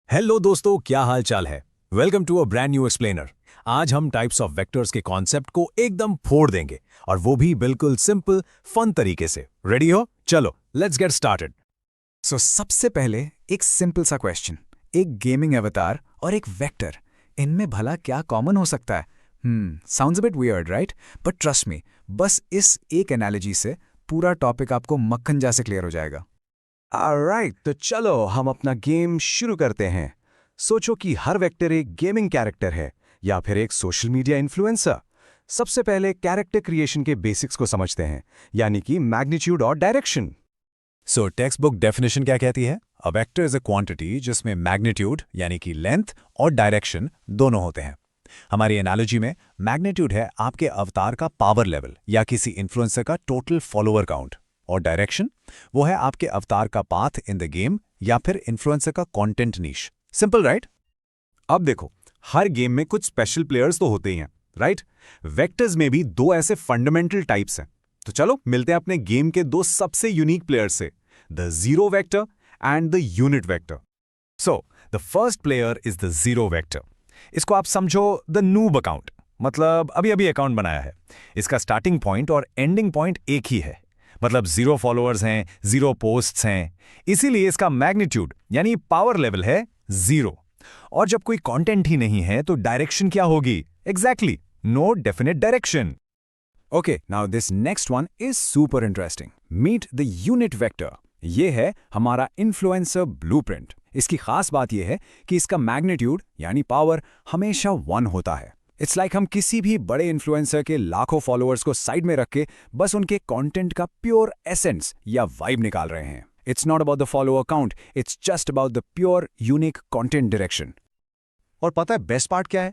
Hello दोस्तों, क्या हाल चाल है। Welcome to a brand new explainer. आज हम टाइप्स ऑफ वेक्टर्स के कॉन्सेप्ट को एकदम फोड़ देंगे, और वो भी बिल्कुल सिंपल फन तरीके से। रेडी हो? चलो लेट्स गेट स्टार्टेड। सबसे पहले एक सिंपल सा क्वेश्चन। एक गेमिंग अवतार और एक वेक्टर, इनमें भला क्या कॉमन हो सकता है? Sounds a bit weird, right? But trust मी, बस इस एक एनालॉजी से पूरा टॉपिक आपको मक्खन जैसे क्लियर हो जाएगा। ऑलराइट, तो चलो हम अपना गेम शुरू करते हैं। सोचो कि हर वेक्टर एक गेमिंग कैरेक्टर है या फिर एक सोशल मीडिया इन्फ्लुएंसर। सबसे पहले कैरेक्टर क्रिएशन के बेसिक्स को समझते हैं, यानी कि मैग्नीट्यूड और डायरेक्शन। सो टेक्स्ट बुक डेफिनेशन क्या कहती है? A vector is a quantity जिसमें मैग्नीट्यूड यानी कि लेंथ और डायरेक्शन दोनों होते हैं। हमारी एनालॉजी में मैग्नीट्यूड है आपके अवतार का पावर लेवल या किसी इन्फ्लुएंसर का टोटल फॉलोअर काउंट, और डायरेक्शन वो है आपके अवतार का पाथ इन द गेम या फिर इन्फ्लुएंसर का कंटेंट नीश। Simple, right? अब देखो, हर गेम में कुछ स्पेशल प्लेयर्स तो होते ही हैं, राइट? वेक्टर्स में भी दो ऐसे फंडामेंटल टाइप्स हैं। तो चलो मिलते हैं अपने गेम के दो सबसे यूनिक प्लेयर्स से, the zero vector and the unit vector. So the first player is the zero vector. इसको आप समझो द नूब अकाउंट, मतलब अभी अभी अकाउंट बनाया है। इसका स्टार्टिंग पॉइंट और एंडिंग पॉइंट एक ही है, मतलब 0 फॉलोअर्स हैं, 0 पोस्ट्स हैं। इसीलिए इसका मैग्नीट्यूड यानी पावर लेवल है 0। और जब कोई कंटेंट ही नहीं है तो डायरेक्शन क्या होगी? Exactly, no definite direction. Okay, now this next one is super interesting. Meet the unit vector. ये है हमारा इन्फ्लुएंसर ब्लूप्रिंट। इसकी खास बात यह है कि इसका मैग्नीट्यूड यानी पावर हमेशा 1 होता है। इट्स लाइक हम किसी भी बड़े इन्फ्लुएंसर के लाखों फॉलोअर्स को साइड में रख के बस उनके कंटेंट का प्योर एसेंस या वाइब निकाल रहे हैं। It's not about the follower count, it's just about the pure unique content direction. और पता है बेस्ट पार्ट क्या है?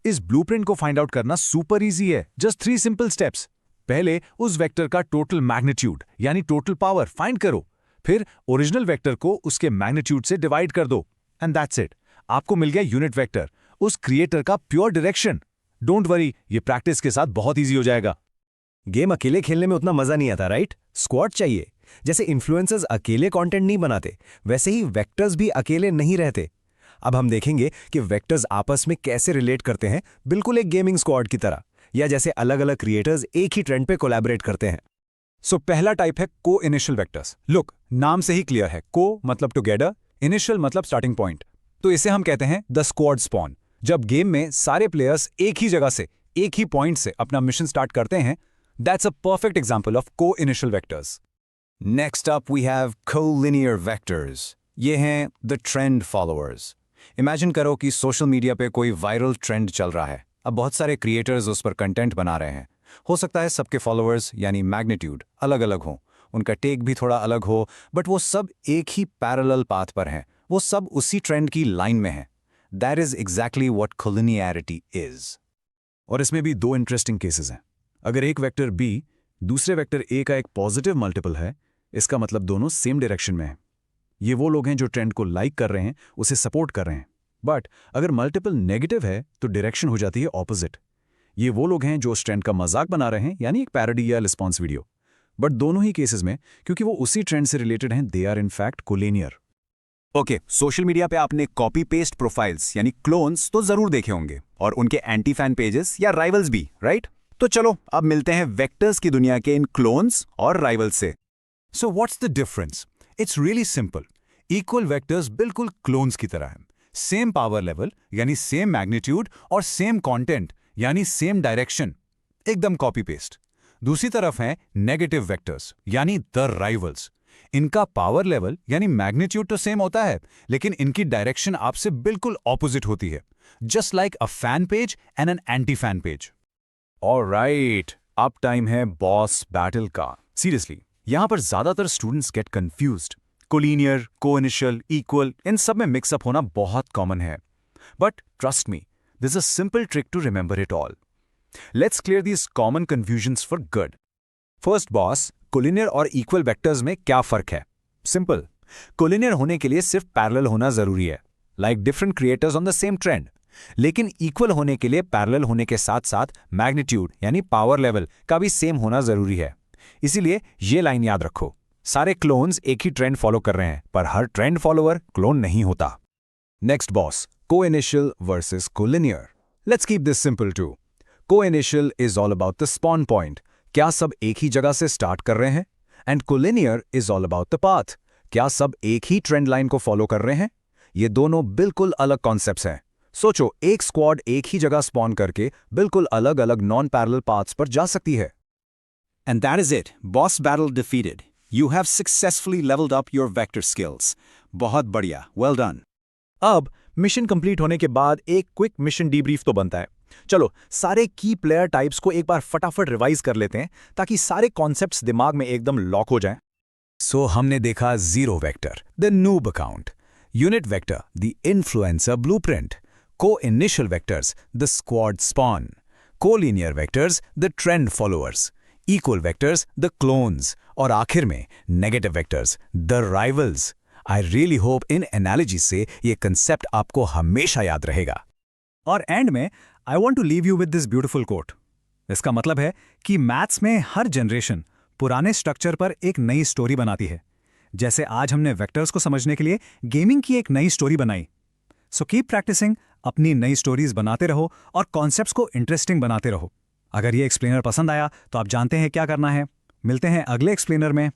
इस ब्लूप्रिंट को फाइंड आउट करना सुपर इजी है। Just 3 simple steps. पहले उस वेक्टर का टोटल मैग्नीट्यूड यानी टोटल पावर फाइंड करो, फिर ओरिजिनल वेक्टर को उसके मैग्नीट्यूड से डिवाइड कर दो, एंड दैट्स इट। आपको मिल गया यूनिट वेक्टर, उस क्रिएटर का प्योर डायरेक्शन। डोंट वरी, ये प्रैक्टिस के साथ बहुत इजी हो जाएगा। गेम अकेले खेलने में उतना मजा नहीं आता, राइट? स्क्वाड चाहिए। जैसे इन्फ्लुएंसर्स अकेले कंटेंट नहीं बनाते, वैसे ही वेक्टर्स भी अकेले नहीं रहते। अब हम देखेंगे कि वेक्टर्स आपस में कैसे रिलेट करते हैं, बिल्कुल एक गेमिंग स्क्वाड की तरह, या जैसे अलग अलग क्रिएटर्स एक ही ट्रेंड पे कोलैबोरेट करते हैं। सो पहला टाइप है को इनिशियल वेक्टर्स। लुक, नाम से ही क्लियर है। को मतलब टुगेदर, इनिशियल मतलब स्टार्टिंग पॉइंट। तो इसे हम कहते हैं द स्क्वाड स्पॉन। जब गेम में सारे प्लेयर्स एक ही जगह से, एक ही पॉइंट से अपना मिशन स्टार्ट करते हैं, that's a perfect example of coinitial vectors. Next up we have collinear vectors. ये हैं द ट्रेंड फॉलोअर्स। इमेजिन करो कि सोशल मीडिया पे कोई वायरल ट्रेंड चल रहा है। अब बहुत सारे क्रिएटर्स उस पर कंटेंट बना रहे हैं। हो सकता है सबके फॉलोअर्स यानी मैग्नीट्यूड अलग अलग हों, उनका टेक भी थोड़ा अलग हो, बट वो सब एक ही पैरेलल पाथ पर हैं। वो सब उसी ट्रेंड की लाइन में हैं। That is exactly what collinearity is. और इसमें भी दो इंटरेस्टिंग केसेस हैं। अगर एक वेक्टर बी दूसरे वेक्टर ए का एक पॉजिटिव मल्टीपल है, इसका मतलब दोनों सेम डायरेक्शन में हैं। ये वो लोग हैं जो ट्रेंड को लाइक कर रहे हैं, उसे सपोर्ट कर रहे हैं। बट अगर मल्टीपल नेगेटिव है तो डायरेक्शन हो जाती है ऑपोजिट। ये वो लोग हैं जो उस ट्रेंड का मजाक बना रहे हैं, यानी एक पैरोडी या रिस्पॉन्स वीडियो। बट दोनों ही केसेस में, क्योंकि वो उसी ट्रेंड से रिलेटेड हैं, they are in fact collinear. Okay, social media पे आपने कॉपी पेस्ट प्रोफाइल्स यानी क्लोन्स तो जरूर देखे होंगे, और उनके एंटी फैन पेजेस या राइवल्स भी, राइट? तो चलो अब मिलते हैं वेक्टर्स की दुनिया के इन क्लोन्स और राइवल्स से। So what's the difference? It's really simple. Equal vectors बिल्कुल क्लोन्स की तरह हैं। सेम पावर लेवल यानी सेम मैग्नीट्यूड, और सेम कंटेंट यानी सेम डायरेक्शन, एकदम कॉपी पेस्ट। दूसरी तरफ हैं नेगेटिव वेक्टर्स यानी द राइवल्स। इनका पावर लेवल यानी मैग्नीट्यूड तो सेम होता है, लेकिन इनकी डायरेक्शन आपसे बिल्कुल ऑपोजिट होती है, just like a fan page and an anti fan page. Alright, अब टाइम है बॉस बैटल का। सीरियसली, यहां पर ज्यादातर students get confused. Collinear, coinitial, equal, इन सब में मिक्सअप होना बहुत कॉमन है। But trust me, this is a simple trick to remember it all. Let's clear these common confusions for good. First boss, collinear और इक्वल वेक्टर्स में क्या फर्क है? सिंपल, कोलिनियर होने के लिए सिर्फ पैरेलल होना जरूरी है, like different creators on the same trend. लेकिन इक्वल होने के लिए पैरेलल होने के साथ साथ मैग्नीट्यूड यानी पावर लेवल का भी सेम होना जरूरी है। इसीलिए ये लाइन याद रखो, सारे क्लोन्स एक ही ट्रेंड फॉलो कर रहे हैं, पर हर ट्रेंड फॉलोअर क्लोन नहीं होता। Next boss, co-initial versus collinear. Let's keep this simple too. Co-initial is all about the spawn point. क्या सब एक ही जगह से स्टार्ट कर रहे हैं? And collinear is all about the path. क्या सब एक ही ट्रेंड लाइन को फॉलो कर रहे हैं? ये दोनों बिल्कुल अलग कॉन्सेप्ट्स हैं। सोचो, एक स्क्वाड एक ही जगह स्पॉन करके बिल्कुल अलग-अलग नॉन पैरेलल पाथ्स पर जा सकती है। And that is it. Boss battle defeated. You have successfully leveled up your vector skills. बहुत बढ़िया. Well done. अब मिशन कंप्लीट होने के बाद एक क्विक मिशन डीब्रीफ तो बनता है। चलो सारे की प्लेयर टाइप्स को एक बार फटाफट रिवाइज कर लेते हैं ताकि सारे कॉन्सेप्ट्स दिमाग में एकदम लॉक हो जाएं। सो हमने देखा zero vector, the noob account, unit vector, the influencer blueprint, coinitial vectors, the squad spawn, collinear vectors, the trend followers, equal vectors, the clones, और आखिर में negative vectors, the rivals. I really hope इन analogy से ये concept आपको हमेशा याद रहेगा। और एंड में I want to leave you with this beautiful quote. इसका मतलब है कि मैथ्स में हर जनरेशन पुराने स्ट्रक्चर पर एक नई स्टोरी बनाती है। जैसे आज हमने वेक्टर्स को समझने के लिए गेमिंग की एक नई स्टोरी बनाई। सो कीप प्रैक्टिसिंग, अपनी नई स्टोरीज बनाते रहो और कॉन्सेप्ट्स को इंटरेस्टिंग बनाते रहो। अगर ये एक्सप्लेनर पसंद आया तो आप जानते हैं क्या करना है। मिलते हैं अगले एक्सप्लेनर में।